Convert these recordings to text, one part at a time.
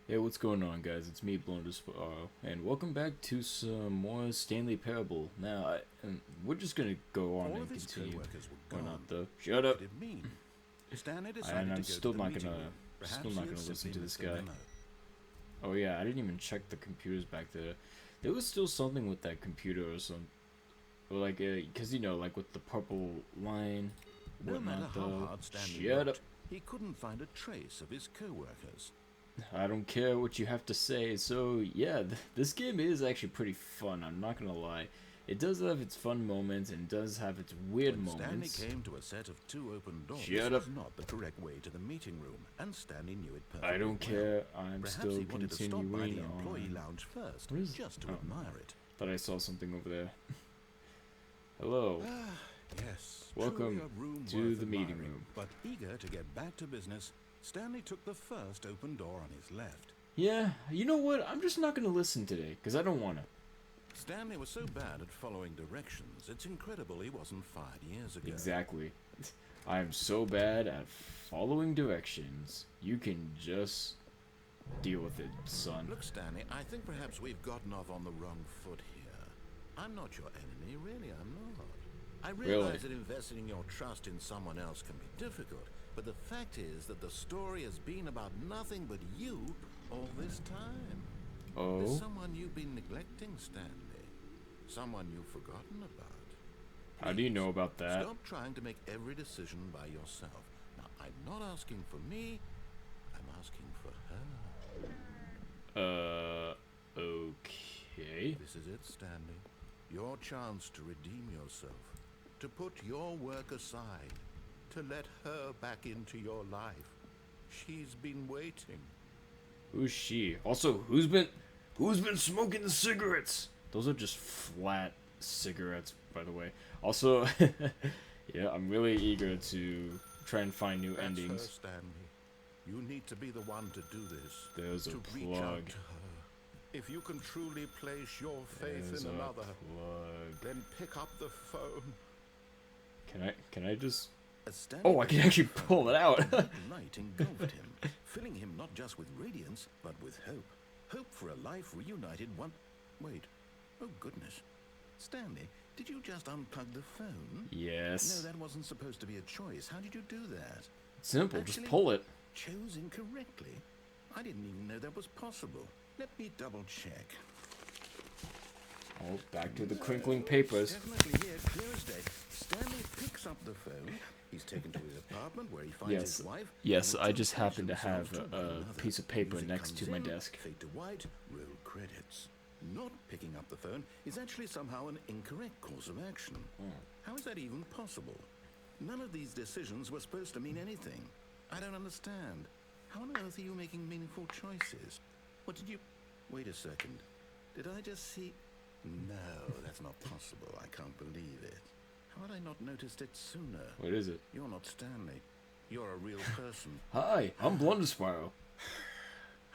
Hey, what's going on, guys? It's me, Blunders, and welcome back to some more Stanley Parable. Now, we're just gonna go on All and of his continue. co-workers were Or gone. not though. Shut What up. did it mean? Stanley And decided I'm to go still to the not meeting gonna, room. Perhaps still he not had gonna listen simply to this missed the guy. memo. Oh yeah, I didn't even check the computers back there. There was still something with that computer or something, or like, cause like with the purple line, No matter whatnot. how hard Stanley Shut up. looked, he couldn't find a trace of his co-workers. I don't care what you have to say. So yeah, this game is actually pretty fun. I'm not gonna lie. It does have its fun moments and does have its weird When moments. Stanley came to a set of two open doors, Shut this up. was not the correct way to the meeting room, and Stanley knew it perfectly I don't well. care. I'm Perhaps still he wanted to stop by the continuing employee on. lounge first, What is- just to oh. admire it. Thought I saw something over there. Hello. Yes, Welcome truly a room to worth the meeting admiring. room. But eager to get back to business, Stanley took the first open door on his left. Yeah, you know what? I'm just not gonna listen today because I don't wanna. Stanley was so bad at following directions, it's incredible he wasn't fired years ago. Exactly. I am so bad at following directions. You can just deal with it, son. Look, Stanley, I think perhaps we've gotten off on the wrong foot here. I'm not your enemy, really, I'm not. I realize that investing your trust in someone else can be difficult, but the fact is that the story has been about nothing but you all this time. There's Oh, someone you've been neglecting, Stanley. Someone you've forgotten about. how do you know Please, about that? Stop trying to make every decision by yourself. Now, I'm not asking for me, I'm asking for her. Okay. This is it, Stanley. Your chance to redeem yourself. To put your work aside. To let her back into your life. She's been waiting. Who's she? Also, who's been smoking the cigarettes? Those are just flat cigarettes, by the way. Also, yeah, I'm really eager to try and find new That's endings. her, Stanley. You need to be the one to do this. There's a to reach out plug. to her. If you can truly place your faith There's in a another, plug. then pick up the phone. Can I just? As Stanley Oh, I can picked up actually the phone, pull it out. a bright light engulfed him, filling him not just with radiance, but with hope. Hope for a life reunited one... Wait. Oh, goodness. Stanley, did you just unplug the phone? Yes. No, that wasn't supposed to be a choice. How did you do that? Simple. Just Actually- pull it. Chose incorrectly? I didn't even know that was possible. Let me double check. Oh, back to the crinkling papers. Definitely here, clear as day. Stanley picks up the phone. He's taken to his apartment where he finds Yes. his wife. Yes, and I the two just happen to push have themselves to a one another. piece of paper Music next comes to my in, desk. Fade to white, roll credits. Not picking up the phone is actually somehow an incorrect course of action. How is that even possible? None of these decisions were supposed to mean anything. I don't understand. How on earth are you making meaningful choices? What did you... Wait a second. Did I just see... No, that's not possible. I can't believe it. How had I not noticed it sooner? What is it? You're not Stanley. You're a real person. Hi, I'm Blunderspiral.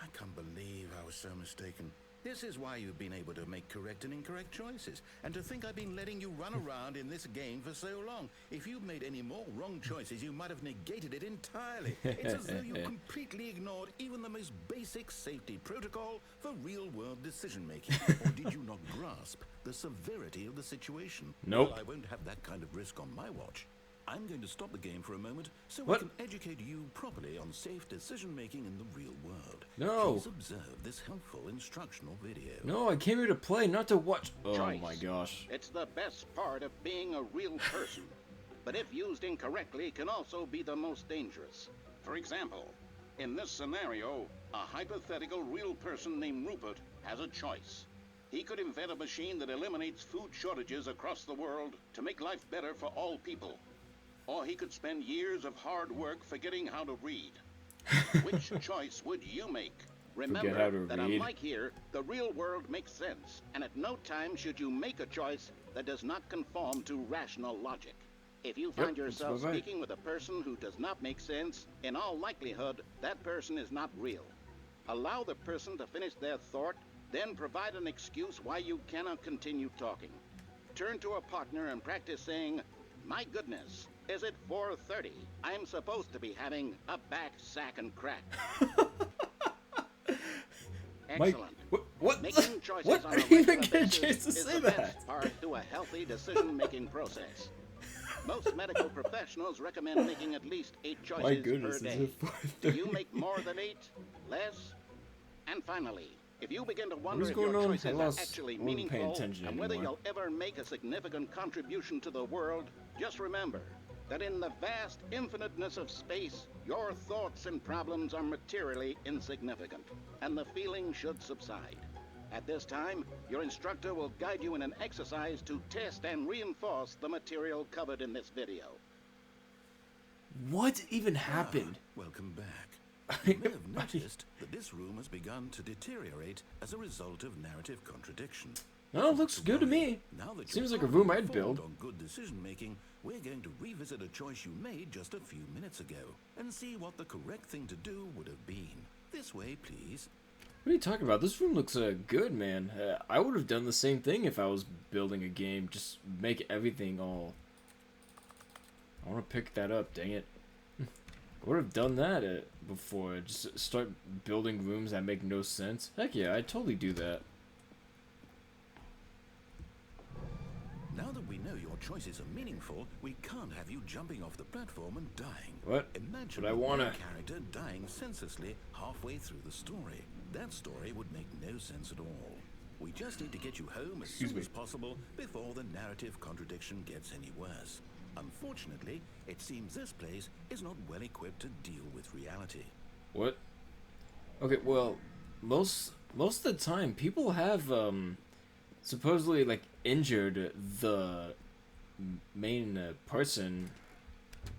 I can't believe I was so mistaken. This is why you've been able to make correct and incorrect choices. And to think I've been letting you run around in this game for so long. If you'd made any more wrong choices, you might have negated it entirely. It's as though you completely ignored even the most basic safety protocol for real-world decision-making. Or did you not grasp the severity of the situation? Nope. Well, I won't have that kind of risk on my watch. I'm going to stop the game for a moment so What? I can educate you properly on safe decision-making in the real world. No. Please observe this helpful instructional video. No, I came here to play, not to watch. Oh Choice. my gosh. It's the best part of being a real person. But if used incorrectly, can also be the most dangerous. For example, in this scenario, a hypothetical real person named Rupert has a choice. He could invent a machine that eliminates food shortages across the world to make life better for all people. Or he could spend years of hard work forgetting how to read. Which choice would you make? Forget Remember how to that read. unlike here, the real world makes sense, and at no time should you make a choice that does not conform to rational logic. If you find that's yourself right. speaking with a person who does not make sense, in all likelihood, that person is not real. Allow the person to finish their thought, then provide an excuse why you cannot continue talking. Turn to a partner and practice saying, "My goodness, is it 4:30? I'm supposed to be having a back, sack, and crack." Excellent. What? Making choices What? on I a didn't even regular get a basis chance to is say the that. best part to a healthy decision-making process. Most medical professionals recommend making at least 8 choices My goodness, per is day. it 4:30? Do you make more than 8? Less? And finally, if you begin to wonder is if going your on? choices I are lost- actually I wasn't paying meaningful attention and whether anymore. you'll ever make a significant contribution to the world, just remember that in the vast infiniteness of space, your thoughts and problems are materially insignificant, and the feeling should subside. At this time, your instructor will guide you in an exercise to test and reinforce the material covered in this video. What even happened? Welcome back. You may have noticed that this room has begun to deteriorate as a result of narrative contradiction. No, it looks good to me. Now that Seems you're like a room properly I'd build. informed on good decision making, we're going to revisit a choice you made just a few minutes ago and see what the correct thing to do would have been. This way, please. What are you talking about? This room looks good, man. I would have done the same thing if I was building a game. Just make everything all... I want to pick that up, dang it. I would have done that before. Just start building rooms that make no sense. Heck yeah, I'd totally do that. Now that we know your choices are meaningful, we can't have you jumping off the platform and dying. What? Imagine But I the wanna... main character dying senselessly halfway through the story. That story would make no sense at all. We just need to get you home as soon as possible before the narrative contradiction gets any worse. Unfortunately, it seems this place is not well equipped to deal with reality. What? Okay, well, most of the time, people have, supposedly, like, injured the main person,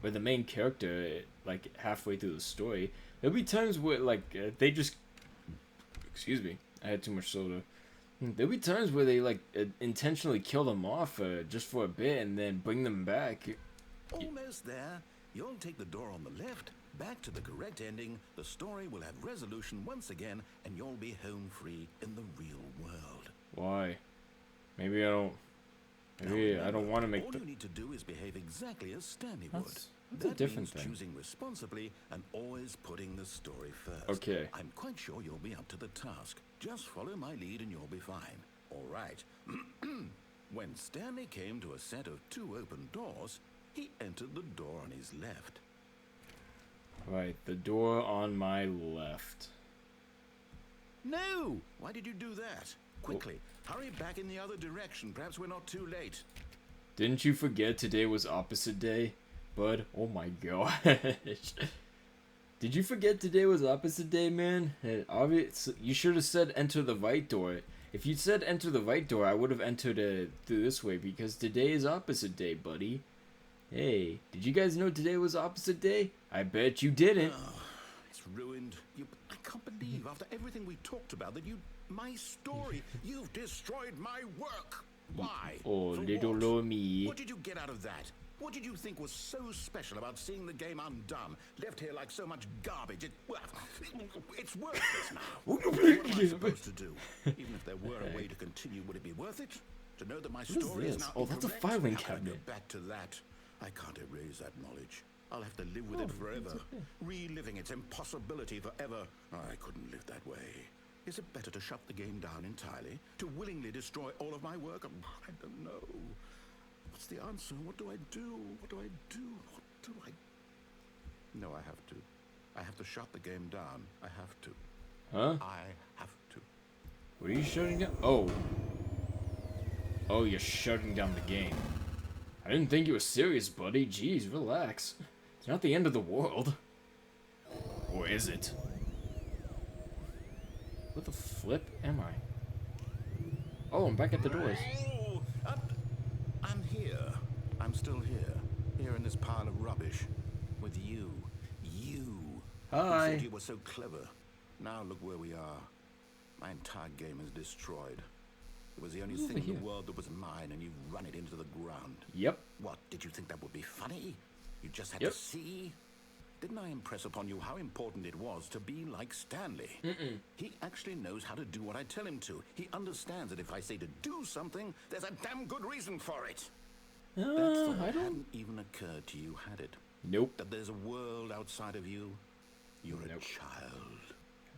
or the main character, like, halfway through the story. There'll be times where, like, they just... Excuse me, I had too much soda. There'll be times where they, like, intentionally kill them off just for a bit and then bring them back. Almost there. You'll take the door on the left, back to the correct ending, the story will have resolution once again, and you'll be home free in the real world. Why? Maybe I don't... Maybe I don't want to make all the... you need to do is behave exactly as Stanley would. That's a That different means thing. choosing responsibly and always putting the story first. Okay. I'm quite sure you'll be up to the task. Just follow my lead and you'll be fine. All right. When Stanley came to a set of 2 open doors, he entered the door on his left. Right, the door on my left. No! Why did you do that? Quickly, hurry back in the other direction. Perhaps we're not too late. Didn't you forget today was opposite day, bud? Oh my gosh. Did you forget today was opposite day, man? Obviously, you should have said enter the right door. If you said enter the right door, I would have entered through this way because today is opposite day, buddy. Hey, did you guys know today was opposite day? I bet you didn't. Oh, it's ruined. I can't believe after everything we talked about that my story, you've destroyed my work. Why? Oh, For little what? old me. What did you get out of that? What did you think was so special about seeing the game undone, left here like so much garbage? It's worthless now. What am I supposed to do? Even if there were a way to continue, would it be worth it? To know that my story is this? now Oh, that's a incorrect? filing How can I go cabinet. back to that. I can't erase that knowledge. I'll have to live with it forever, reliving its impossibility forever. I couldn't live that way. Is it better to shut the game down entirely? To willingly destroy all of my work? I don't know. What's the answer? What do I do? What do I do? What do I... No, I have to. I have to shut the game down. I have to. Huh? I have to. What are you shutting down? Oh. Oh, you're shutting down the game. I didn't think you were serious, buddy. Jeez, relax. It's not the end of the world. Or is it? What the flip am I? Oh, I'm back at the doors. Oh, I'm here. I'm still here. Here in this pile of rubbish. With you. You. Hi. You thought you were so clever. Now look where we are. My entire game is destroyed. It was the only Who's thing over in here? the world that was mine, and you've run it into the ground. Yep. What, did you think that would be funny? You just had Yep. to see? Didn't I impress upon you how important it was to be like Stanley? He actually knows how to do what I tell him to. He understands that if I say to do something, there's a damn good reason for it. That thought I don't... hadn't even occurred to you, had it? Nope. That there's a world outside of you? You're a Nope. child.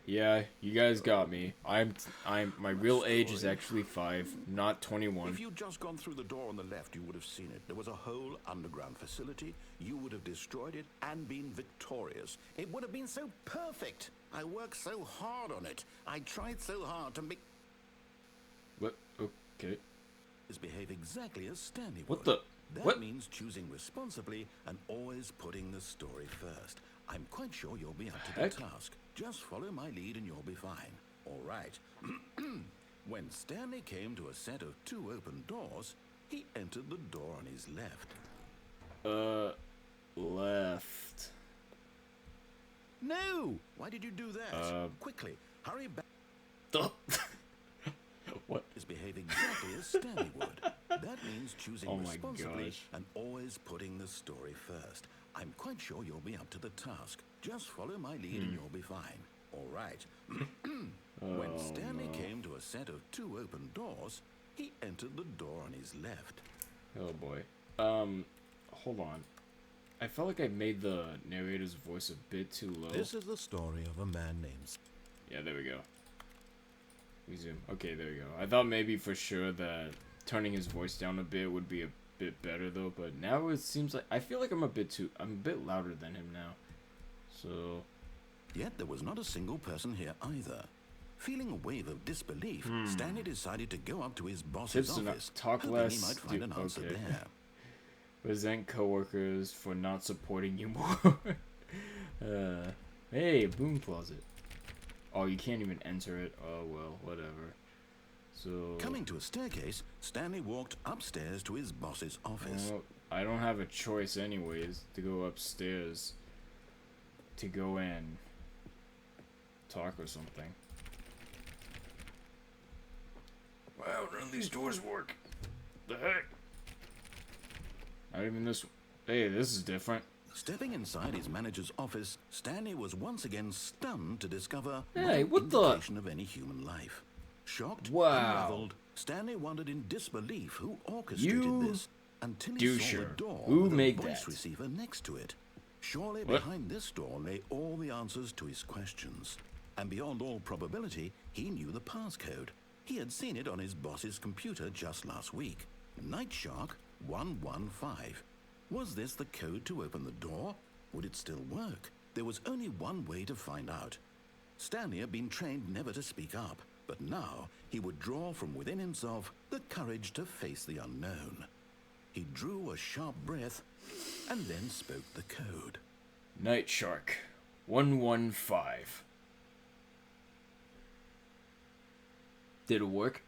Yeah, you guys got me. My real age is actually 5, not 21. If you'd just gone through the door on the left, you would have seen it. There was a whole underground facility. You would have destroyed it and been victorious. It would have been so perfect. I worked so hard on it. I tried so hard to make What? Okay. behave exactly as Stanley would. What the? That What? means choosing responsibly and always putting the story first. I'm quite sure you'll be up to the Heck? task. Just follow my lead and you'll be fine. All right. When Stanley came to a set of 2 open doors, he entered the door on his left. Left. No! Why did you do that? Quickly, hurry back. What? Behave exactly as Stanley would. That means choosing Oh my responsibly gosh. and always putting the story first. I'm quite sure you'll be up to the task. Just follow my lead and you'll be fine. All right. When Stanley came to a set of 2 open doors, he entered the door on his left. Oh boy. Hold on. I felt like I made the narrator's voice a bit too low. This is the story of a man named... Yeah, there we go. Resume. Okay, there we go. I thought maybe for sure that turning his voice down a bit would be a bit better though, but now it seems like I feel like I'm a bit louder than him now. So Yet there was not a single person here either. Feeling a wave of disbelief, Stanley decided to go up to his boss's Tips to not office, talk hoping less, he might find do- an answer okay. there. resent coworkers for not supporting you more. Hey, boom closet. Oh, you can't even enter it. Oh well, whatever. So Coming to a staircase, Stanley walked upstairs to his boss's office. well, I don't have a choice anyways to go upstairs to go in talk or something. Wow, none of these doors work. The heck? Not even this. Hey, this is different. Stepping inside his manager's office, Stanley was once again stunned to discover Hey, no what the- indication of any human life. Shocked, Wow. unraveled, Stanley wondered in disbelief who orchestrated You this until he saw the doucher. door Who with made a voice that? receiver next to it. Surely What? behind this door lay all the answers to his questions. And beyond all probability, he knew the passcode. He had seen it on his boss's computer just last week. Night Shark 115. Was this the code to open the door? Would it still work? There was only one way to find out. Stanley had been trained never to speak up, but now he would draw from within himself the courage to face the unknown. He drew a sharp breath and then spoke the code. Night Shark 115. Did it work?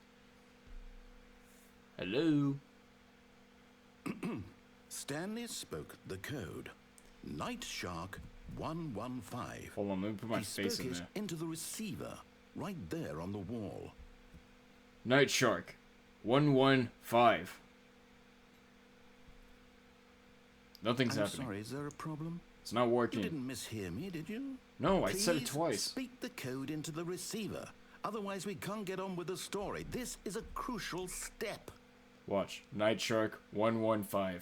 Hello? Stanley spoke the code. Night Shark 115. Hold on, let me put my He face spoke in it there. into the receiver, right there on the wall. Night Shark 115. Nothing's I'm happening. sorry, is there a problem? It's not You working. didn't mishear me, did you? No, I said it Please twice. Speak the code into the receiver. Otherwise, we can't get on with the story. This is a crucial step. Watch. Night Shark 115.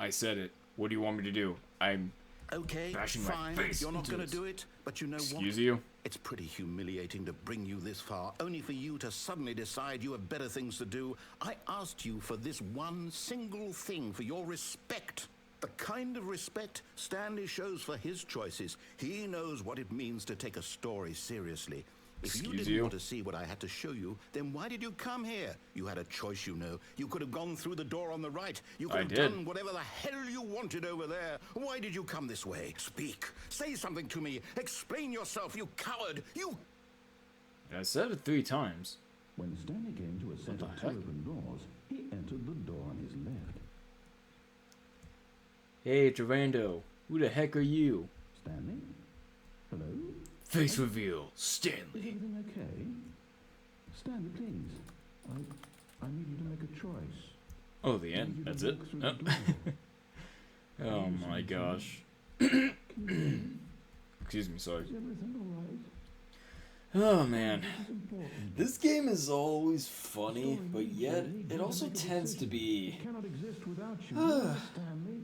I said it. What do you want me to do? I'm... Okay, Bashing my fine. face You're not into going this. to do it, but you know what? Excuse you? It's pretty humiliating to bring you this far, only for you to suddenly decide you have better things to do. I asked you for this one single thing, for your respect. The kind of respect Stanley shows for his choices. He knows what it means to take a story seriously. If you Excuse didn't you? want to see what I had to show you, then why did you come here? You had a choice, you know. You could have gone through the door on the right. You could I have did. done whatever the hell you wanted over there. Why did you come this way? Speak. Say something to me. Explain yourself, you coward. You... I said it 3 times. When Stanley came to a set the of heck? 2 open doors, he entered the door on his left. Hey, Durando. Who the heck are you? Stanley? Hello? Face reveal. Is Stanley. everything okay? Stanley, please. I need you to make a choice. Oh, the end. That's it? Oh, oh my gosh. Excuse me, sorry. Is everything all right? Oh man, this game is always funny, but yet it also tends to be.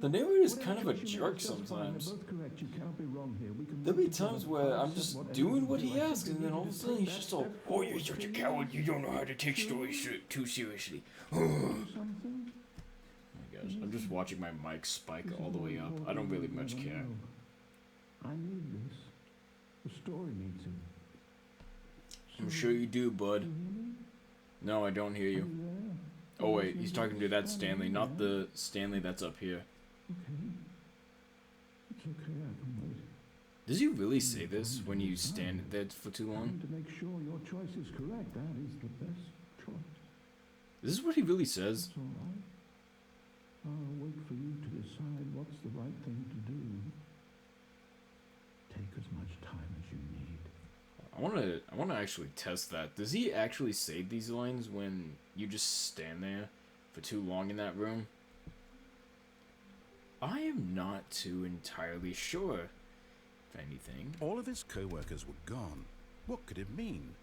The narrator is kind of a jerk sometimes. There'll be times where I'm just doing what he asks, and then all of a sudden he's just all, "Oh, you're such a coward. You don't know how to take stories too seriously." Oh my gosh, I'm just watching my mic spike all the way up. I don't really much care. I need this. The story needs it. I'm sure you do, bud. No, I don't hear you. Oh wait, he's talking to that Stanley, not the Stanley that's up here. Okay. It's okay, I can wait. Does he really say this when you stand there for too long? To make sure your choice is correct, that is the best choice. Is this what he really says? It's all right. I'll wait for you to decide what's the right thing to do. Take as much time as you need. I wanna actually test that. Does he actually say these lines when you just stand there for too long in that room? I am not too entirely sure, if anything. All of his co-workers were gone. What could it mean?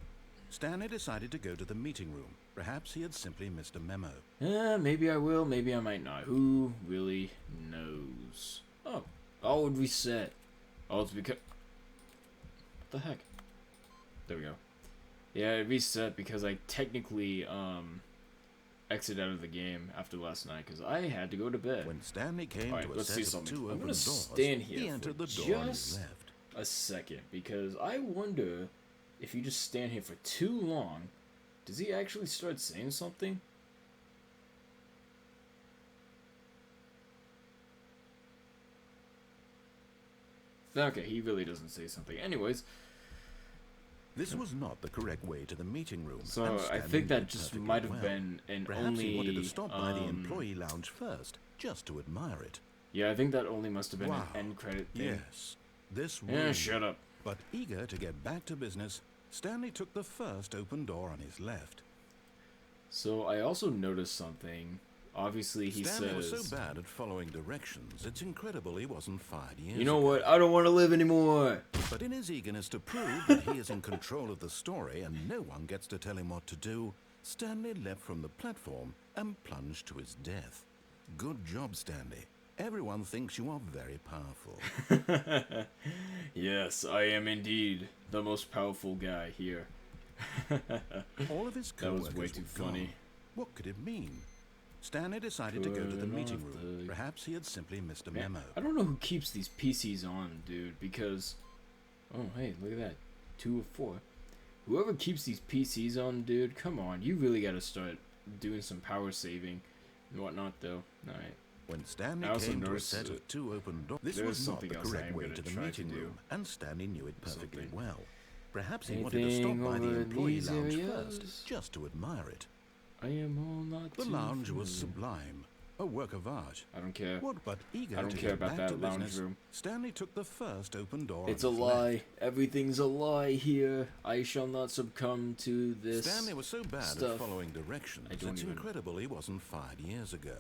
Stanley decided to go to the meeting room. Perhaps he had simply missed a memo. Maybe I will, maybe I might not. Who really knows? Oh, it reset. Oh, it's because... What the heck? There we go. Yeah, it reset because I technically, exited out of the game after last night because I had to go to bed. When Stanley came to a let's see set of something. two I'm open gonna doors, stand here he for entered the door on his just left. a second because I wonder if you just stand here for too long, does he actually start saying something? Okay, he really doesn't say something. Anyways, This was not the correct way to the meeting room. so and I Stanley think knew that it just perfectly might have well. been an Perhaps only. he wanted to stop by the employee lounge first, just to admire it. Yeah, I think that only must have been Wow. an end credit thing. Yes, this room. Yeah, shut up. But eager to get back to business, Stanley took the first open door on his left. So I also noticed something. Obviously, he Stanley says, was so bad at following directions, it's incredible he wasn't fired years "You know ago. what? I don't want to live anymore." But in his eagerness to prove that he is in control of the story and no one gets to tell him what to do, Stanley leapt from the platform and plunged to his death. Good job, Stanley. Everyone thinks you are very powerful. Yes, I am indeed the most powerful guy here. All of his That co-workers was way too were funny. gone. What could it mean? Stanley decided to go to the Turn meeting off room. the- Perhaps he had simply missed a Man, memo. I don't know who keeps these PCs on, dude, because... Oh, hey, look at that. 2 of 4. Whoever keeps these PCs on, dude, come on. You really gotta start doing some power saving and whatnot, though. Alright. When Stanley I also came to a noticed set that of two open doors, this there's was not something the else I correct am way gonna to the try to meeting do. room, and Stanley knew it perfectly Something. well. Perhaps he wanted to Anything stop by the over employee these lounge areas? first, just to admire it. I am all not The too lounge was familiar. sublime, a work of art. I don't care. What but eager I don't to care get about back that to lounge business, room. Stanley took the first open door. It's a on his lie. left. Everything's a lie here. I shall not succumb to this. Stanley was so bad stuff. at following directions, I don't it's even- incredible he wasn't fired years ago.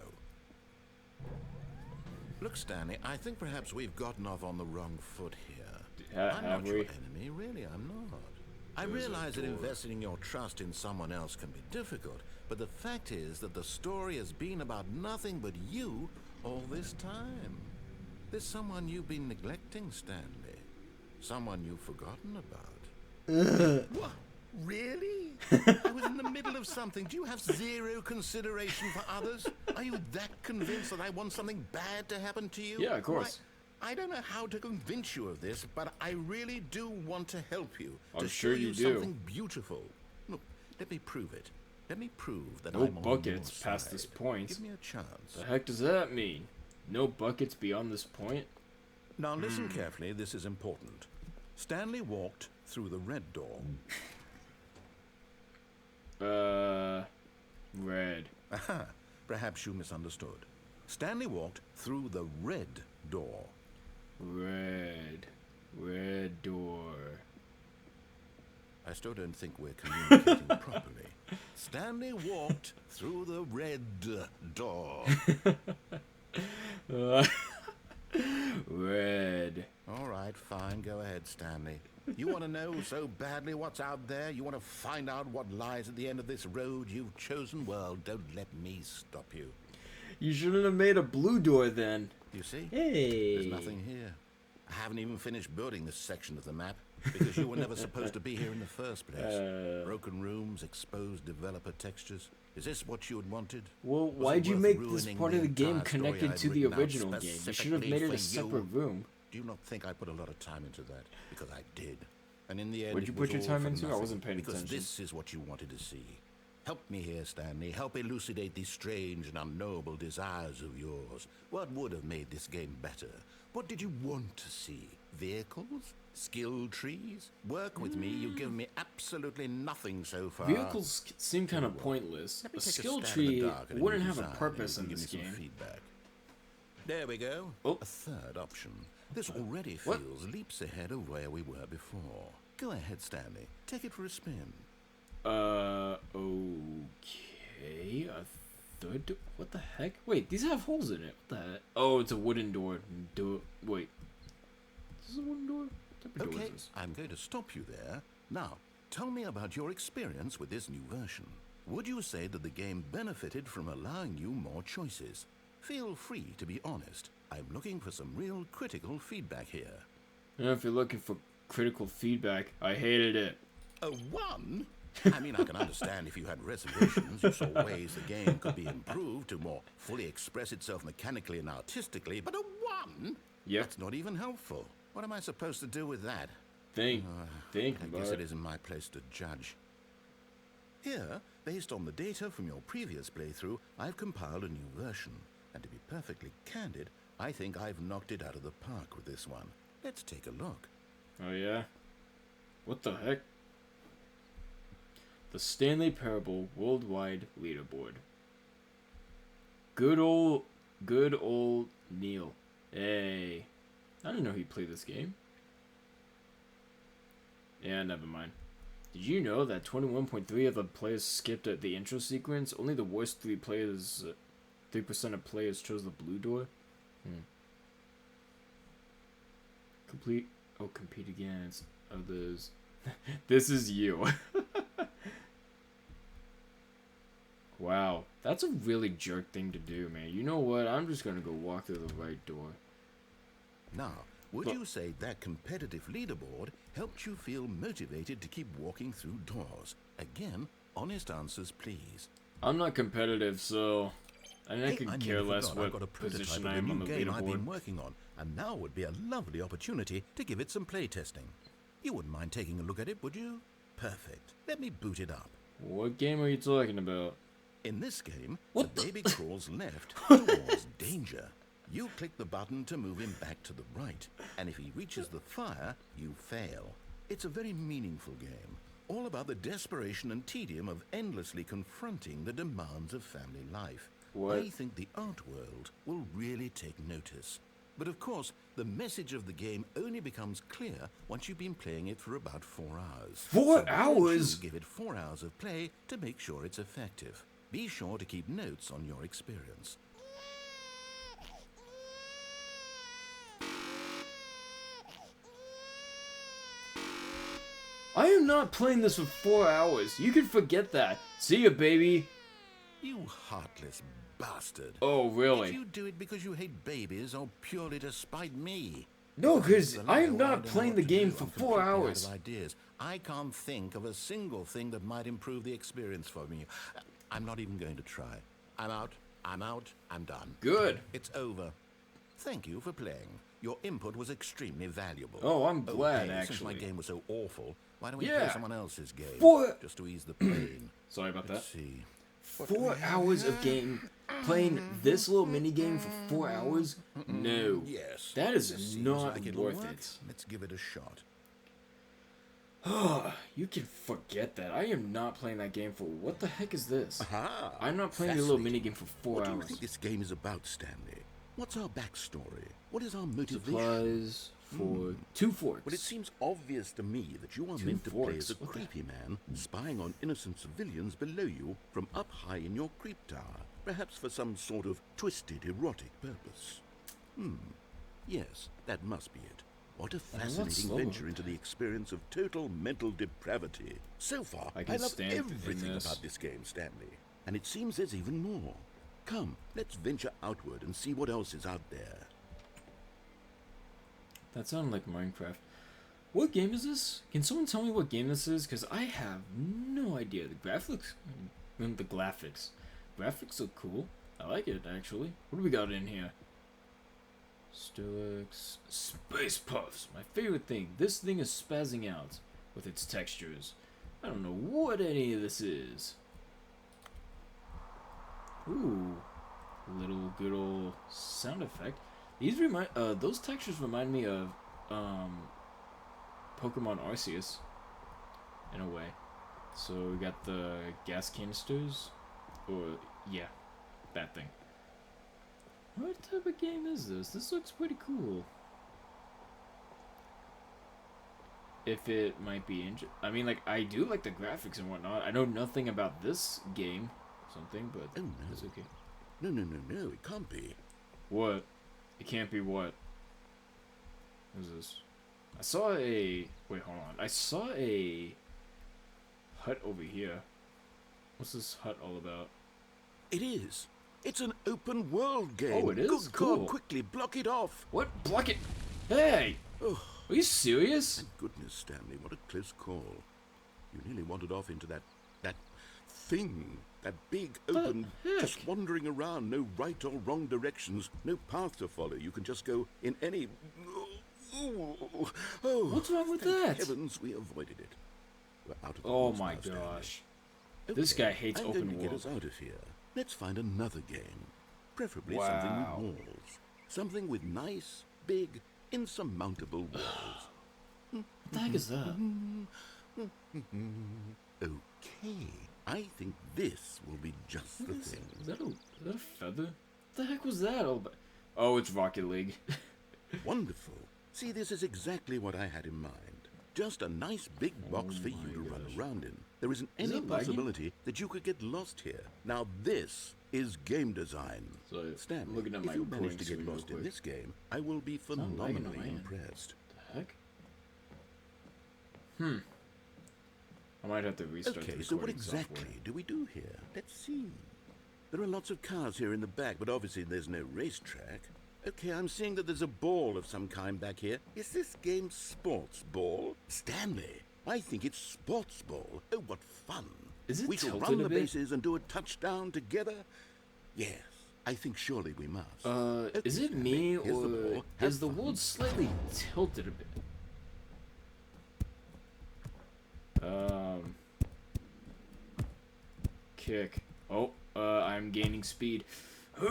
Look, Stanley, I think perhaps we've gotten off on the wrong foot here. I'm Have not your we? enemy, really, I'm not. I There's a realize that door. investing your trust in someone else can be difficult, but the fact is that the story has been about nothing but you all this time. There's someone you've been neglecting, Stanley. Someone you've forgotten about. What? Really? I was in the middle of something. Do you have zero consideration for others? Are you that convinced that I want something bad to happen to you? Yeah, of course. I don't know how to convince you of this, but I really do want to help you. I'm to sure show you you do. something beautiful. Look, let me prove it. Let me prove that No I'm on your buckets past side. this point. Give me a chance. The heck does that mean? No buckets beyond this point? Now listen carefully, this is important. Stanley walked through the red door. Red. Aha, perhaps you misunderstood. Stanley walked through the red door. Red. Red door. I still don't think we're communicating properly. Stanley walked through the red door. Red. All right, right, fine. Go ahead, Stanley. You want to know so badly what's out there? You want to find out what lies at the end of this road you've chosen? Well, don't let me stop you. You shouldn't have made a blue door then. You see? Hey. There's nothing here. I haven't even finished building this section of the map because you were never supposed to be here in the first place. Broken rooms, exposed developer textures. Is this what you had wanted? Well, Was it why'd you worth make this ruining part of the game entire story connected I'd to the written out original game? You should have made it specifically a for separate you? room. Do you not think I put a lot of time into that? Because I did. And in the end, What'd you it put was your all time for into? I nothing, wasn't paying because attention. this is what you wanted to see. Help me here, Stanley. Help elucidate these strange and unknowable desires of yours. What would have made this game better? What did you want to see? Vehicles? Skill trees? Work with me. You've given me absolutely nothing so far. Vehicles seem kind of pointless. Let me A take skill stab in the tree dark at a wouldn't new have a design, purpose and in you can this give me some game. feedback. There we go. Oh. A third option. This already What? feels leaps ahead of where we were before. Go ahead, Stanley. Take it for a spin. Okay. A third door? What the heck? Wait, these have holes in it. What the heck? Oh, it's a wooden door. Wait. Is this a wooden door? What type of door Okay, is this? I'm going to stop you there. Now, tell me about your experience with this new version. Would you say that the game benefited from allowing you more choices? Feel free to be honest. I'm looking for some real critical feedback here. You know, if you're looking for critical feedback, I hated it. A 1? I mean, I can understand if you had reservations, you saw ways the game could be improved to more fully express itself mechanically and artistically, but a 1? Yep. That's not even helpful. What am I supposed to do with that? Think I guess about it isn't my place to judge. Here, based on the data from your previous playthrough, I've compiled a new version. And to be perfectly candid, I think I've knocked it out of the park with this one. Let's take a look. Oh yeah? What the heck? The Stanley Parable Worldwide Leaderboard. Good old Neil. Hey. I didn't know he played this game. Yeah, never mind. Did you know that 21.3 of the players skipped at the intro sequence? Only the worst 3% of players chose the blue door? Compete against others. This is you. Wow, that's a really jerk thing to do, man. You know what? I'm just gonna go walk through the right door. Now, would you say that competitive leaderboard helped you feel motivated to keep walking through doors? Again, honest answers, please. I'm not competitive, so I Hey, could I care nearly less forgot. I've what got a prototype position of I the am on new the game I've been leaderboard. working on, and now would be a lovely opportunity to give it some playtesting. You wouldn't mind taking a look at it, would you? Perfect. Let me boot it up. What game are you talking about? In this game, What the baby crawls left towards danger. You click the button to move him back to the right, and if he reaches the fire, you fail. It's a very meaningful game, all about the desperation and tedium of endlessly confronting the demands of family life. What? I think the art world will really take notice. But of course, the message of the game only becomes clear once you've been playing it for about 4 hours. 4 So why don't hours? you give it 4 hours of play to make sure it's effective. Be sure to keep notes on your experience. I am not playing this for 4 hours. You can forget that. See ya, baby. You heartless bastard. Oh, Did really? you do it because you hate babies or purely to spite me? No, If because it's I a am lie, I not don't know playing what the to game do. for I'm 4 completely out hours. of ideas. I can't think of a single thing that might improve the experience for me. I'm not even going to try. I'm out. I'm done. Good. It's over. Thank you for playing. Your input was extremely valuable. Oh, I'm glad, hey, Since my actually. game was so awful, why don't we play Yeah. someone else's game? For- Just to ease the pain. Sorry about Let's that. see. 4 hours of game playing this little mini game for 4 hours? No. Yes. That is this seems not like it'll worth work. it. Let's give it a shot. You can forget that. I am not playing that game for... What the heck is this? Aha! I'm not playing the little mini Fascinating. game for 4 What do you hours. think this game is about, Stanley? What's our backstory? What is our motivation? Supplies for 2 forks. Well, it seems obvious to me that you are Two meant to play forks. as a What the- creepy man, spying on innocent civilians below you from up high in your creep tower, perhaps for some sort of twisted, erotic purpose. Yes, that must be it. What a lot fascinating slower. venture into the experience of total mental depravity. So far, I can love stand in everything this. about this game, Stanley. And it seems there's even more. Come, let's venture outward and see what else is out there. That sounded like Minecraft. What game is this? Can someone tell me what game this is? Because I have no idea. The graphics... The graphics. Graphics look cool. I like it, actually. What do we got in here? Deluxe. Space Puffs. My favorite thing. This thing is spazzing out with its textures. I don't know what any of this is. Ooh. Little good old sound effect. These remind... those textures remind me of... Pokemon Arceus, in a way. So we got the gas canisters, or yeah, that thing. What type of game is this? This looks pretty cool. If it might be I mean, like, I do like the graphics and whatnot. I know nothing about this game, something, but Oh, no. it's okay. No, it can't be. What? It can't be what? What is this? I saw a... Wait, hold on. I saw a hut over here. What's this hut all about? It is. It's an open world game. Oh, it is? Good Cool. God, quickly, block it off. What? Block it! Hey! Oh, Are you serious? thank goodness, Stanley. What a close call. You nearly wandered off into that thing. That big, open, heck? just wandering around. No right or wrong directions. No path to follow. You can just go in any... Oh, What's wrong with thank that? Heavens, we avoided it. We're out of the Oh woods my now, Stanley. gosh. This guy hates I'm open going to get world. us out of here. Let's find another game. Preferably Wow. something with walls. Something with nice, big, insurmountable walls. What the heck is that? Okay, I think this will be just the Is thing. that a feather? What the heck was that all about? Oh, it's Rocket League. Wonderful. See, this is exactly what I had in mind. Just a nice big box for you my to run gosh. around in. There isn't Is any it laggy? possibility that you could get lost here. Now this is game design. So, Stanley, looking at my if you manage recording to get screen real lost in quick. this game, I will be not lagging on phenomenally my end. impressed. The heck? I might have to restart the Okay, so what recording exactly software. do we do here? Let's see. There are lots of cars here in the back, but obviously there's no racetrack. Okay, I'm seeing that there's a ball of some kind back here. Is this game sports ball? Stanley, I think it's sports ball. Oh, what fun. Is it we shall tilted run a the bit? bases and do a touchdown together? Yes, I think surely we must. Is Okay, it Stanley, me, here's the or ball. Have is the fun. world slightly tilted a bit? Kick. Oh, I'm gaining speed. Is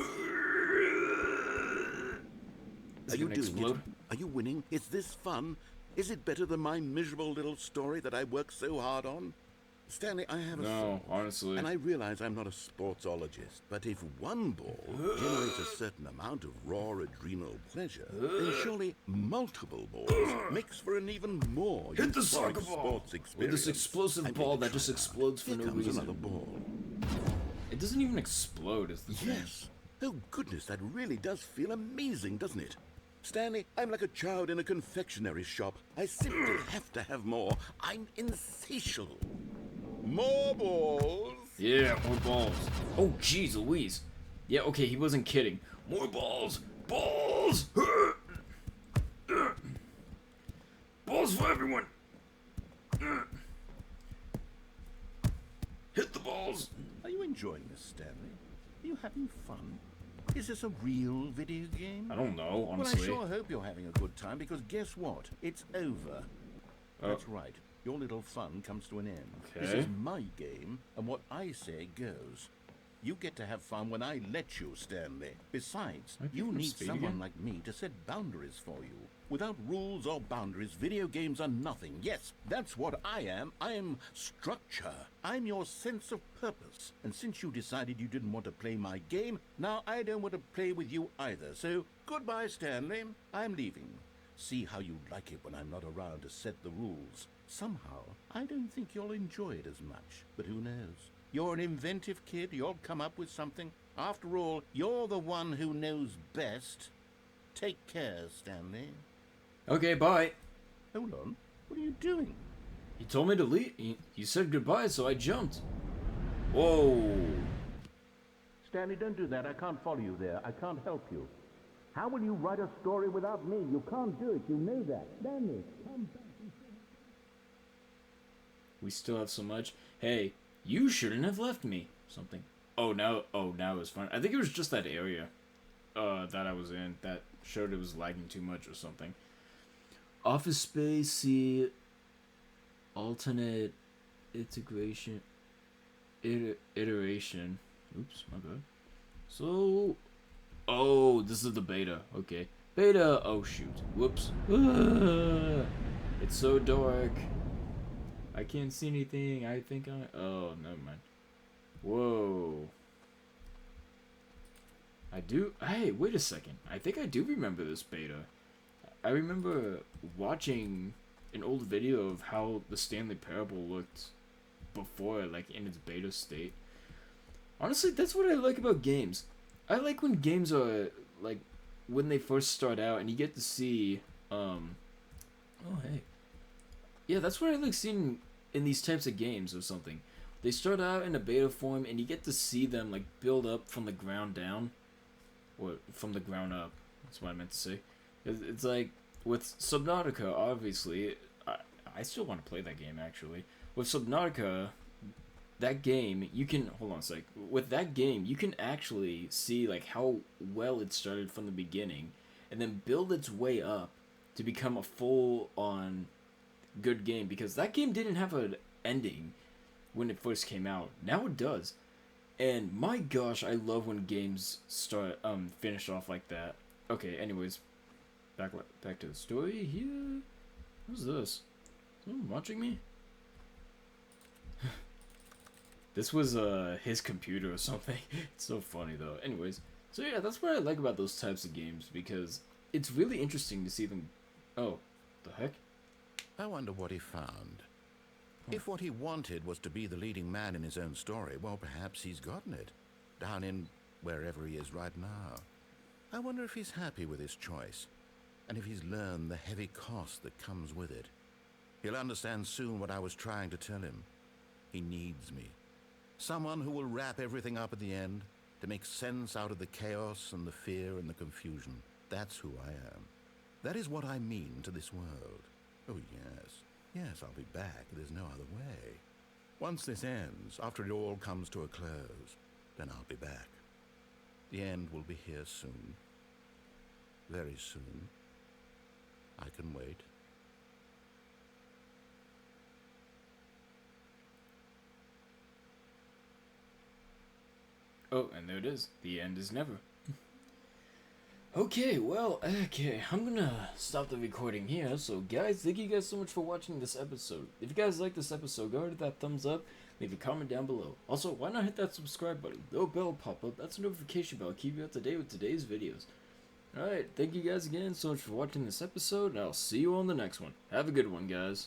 Are it you gonna doing explode? it? Are you winning? Is this fun? Is it better than my miserable little story that I worked so hard on? Stanley, I have a No, thought. honestly. And I realize I'm not a sportsologist, but if one ball generates a certain amount of raw adrenal pleasure, then surely multiple balls makes for an even more Hit the euphoric soccer ball sports with experience. this explosive I'm going ball to that try just that. explodes for Here no comes reason. another ball. It doesn't even explode, is the thing. Yes. Oh, goodness, that really does feel amazing, doesn't it? Stanley, I'm like a child in a confectionery shop. I simply have to have more. I'm insatiable. More balls. Yeah, more balls. Oh, jeez Louise. Yeah, okay, he wasn't kidding. More balls! Balls! Balls for everyone! Hit the balls! Are you enjoying this, Stanley? Are you having fun? Is this a real video game? I don't know, Well, I honestly. sure hope you're having a good time, because guess what? It's over. That's right. Your little fun comes to an end. This Okay. is my game, and what I say goes. You get to have fun when I let you, Stanley. Besides, Can I pick you up need speed someone again? like me to set boundaries for you. Without rules or boundaries, video games are nothing. Yes, that's what I am. I'm structure. I'm your sense of purpose. And since you decided you didn't want to play my game, now I don't want to play with you either. So, goodbye, Stanley. I'm leaving. See how you like it when I'm not around to set the rules. Somehow, I don't think you'll enjoy it as much. But who knows? You're an inventive kid. You'll come up with something. After all, you're the one who knows best. Take care, Stanley. Okay, bye. Hold on. What are you doing? He told me to leave. He said goodbye, so I jumped. Whoa. Stanley, don't do that. I can't follow you there. I can't help you. How will you write a story without me? You can't do it. You know that. Stanley, come back. We still have so much. Hey, you shouldn't have left me. Something. Oh, now it was fun. I think it was just that area that I was in that showed it was lagging too much or something. Office space, see alternate integration iteration. Oops, my bad. So, oh, this is the beta. Okay. Beta. Oh shoot. Whoops. It's so dark. I can't see anything. I think oh, never mind. Whoa. I do. Hey, wait a second. I think I do remember this beta. I remember watching an old video of how the Stanley Parable looked before, like in its beta state. Honestly, that's what I like about games. I like when games are like when they first start out and you get to see oh hey. Yeah, that's what I like seeing in these types of games or something. They start out in a beta form and you get to see them like build up from the ground down. Or from the ground up. That's what I meant to say. It's like with Subnautica, obviously, I still want to play that game actually. With Subnautica, that game, you can, hold on a sec. With that game, you can actually see like how well it started from the beginning and then build its way up to become a full-on good game, because that game didn't have an ending when it first came out. Now it does. And my gosh, I love when games start finish off like that. Okay, anyways, back to the story here. What's this? Someone watching me? This was his computer or something. It's so funny though. Anyways, so yeah, that's what I like about those types of games, because it's really interesting to see them. Oh, the heck? I wonder what he found. If what he wanted was to be the leading man in his own story, well, perhaps he's gotten it. Down in wherever he is right now. I wonder if he's happy with his choice, and if he's learned the heavy cost that comes with it. He'll understand soon what I was trying to tell him. He needs me. Someone who will wrap everything up at the end, to make sense out of the chaos and the fear and the confusion. That's who I am. That is what I mean to this world. Oh, yes. Yes, I'll be back. There's no other way. Once this ends, after it all comes to a close, then I'll be back. The end will be here soon. Very soon. I can wait. Oh, and there it is. The end is never. Okay, well, okay, I'm gonna stop the recording here. So, guys, thank you guys so much for watching this episode. If you guys like this episode, go ahead and hit that thumbs up, leave a comment down below. Also, why not hit that subscribe button? Little bell will pop up. That's a notification bell. Keep you up to date with today's videos. Alright, thank you guys again so much for watching this episode, and I'll see you on the next one. Have a good one, guys.